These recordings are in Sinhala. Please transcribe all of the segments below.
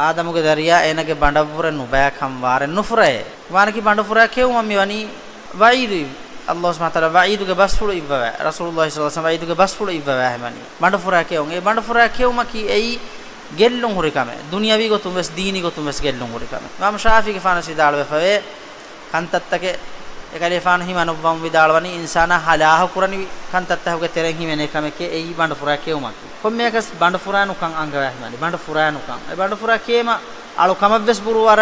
ආදමුගේ දරියා එනගේ බඬපුර නුබෑකම් වාරෙන් නුෆුරේ වානකි බඬපුර කෙවුම මිවනි වයිරි අල්ලාහ් සුබ්හානහු තාලා වයිදුගේ බස්ෆුල ඉවව රසූලුල්ලාහි සල්ලල්ලාහු අලයිහි වසල්ලම් වයිදුගේ බස්ෆුල ඉවව හැමනි බඬපුර කෙවුම් ඒ බඬපුර කෙවුම කි එයි ගෙල්ලුම් හුරිකම දුනියවි ගොතුම් වෙස් දීනි ගොතුම් වෙස් ගෙල්ලුම් හුරිකම ඉමාම් ශාෆිගේ ෆානසි දාල වෙෆවේ කන්තත්තගේ එකලේ ෆාන හිමනුවම් විදාලවනි ඉන්සානා හලාහ කුරණි කන්තත්තහුගේ තෙරෙන් හිමෙන එකමකේ එයි බඬපුර කෙවුම කොම්මයකස් බඬපුරානුකම් අංගවැහමනි බඬපුරානුකම් ඒ බඬපුර කේම අලු කමවස් බුරුවර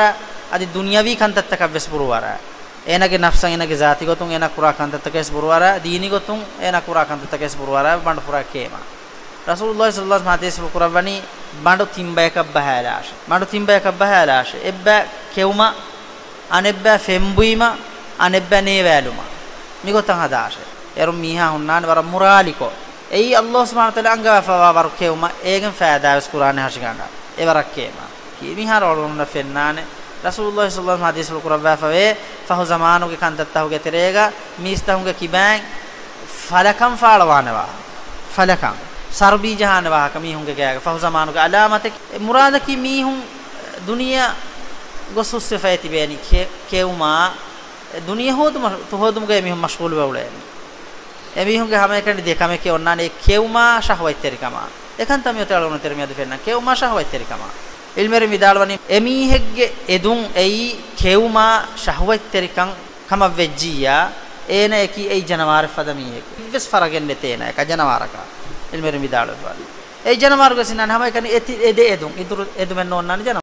අදි දුනියවි කන්තත්තක වෙස් බුරුවර එනගේ නෆ්සන් එනගේ ಜಾති ගොතුන් එන කුරා කන්තත්තකස් බුරුවර දීනි ගොතුන් එන කුරා කන්තත්තකස් බුරුවර බඬපුර කේම රසූලුල්ලාහි සල්ලල්ලාහු අලයිහි වසල්ලම් කුරවනි බඬු තිම්බයක බහලාෂ එබ්බ කෙවුම අනෙබ්බ ෆෙම්බුයිම අනෙබ්බ නේවැලුම මිගොතන් හදාෂ එරු මීහා හුන්නාන වර මුරාලිකෝ එයි අල්ලාහ් සුබ්හානහු තාලා අංගවෆවා වර කෙවුම ඒගෙන් ෆෑදාස් කුරානේ හෂිගංග එවරක් කේම කී මිහාර වලුන්න ෆෙන්නානේ රසූලුල්ලාහි සල්ලල්ලාහු අලයිහි වසල්ලම් කුරවෆවේ ෆහු zamanuge කන්තත්තහුගේ තෙරේගා මිස්තහුගේ කිබෑන් ෆලකම් ෆාලවානවා ෆලකම් සර්බී ජහානවා කමීහුන්ගේ ගෑග ෆහු zamanuge අලාමතක මුරාදකි මීහුන් දුනියා ගොසුස්සේ ෆයිති බේනි කෙවුමා දුනිය හොදුමුගේ මිහුන් මෂ්ගූල් වෙවුලේ එමිහුන්ගේ හැම එකනේ දෙකම කියවන්නානේ කෙවුමා ශහවයිතරිකම එකන් තමයි උතලුන තෙරමියද ෆෙන්න කෙවුමා ශහවයිතරිකම ඉල්මෙරි මිදාලවනි එමිහෙග්ගේ එදුන් එයි කෙවුමා ශහවයිතරිකම් කම වෙජ්ජියා එන එකි එයි ජනවාර ෆදමිහෙක් ඉවස් ෆරගෙන් දෙතේන එක ජනවාරක ඉල්මෙරි මිදාලවනි ඒ ජනවාරක සිනන හැම එකනේ එදේ එදුන් ඉදුරු එදුමෙන් ඕන්නානේ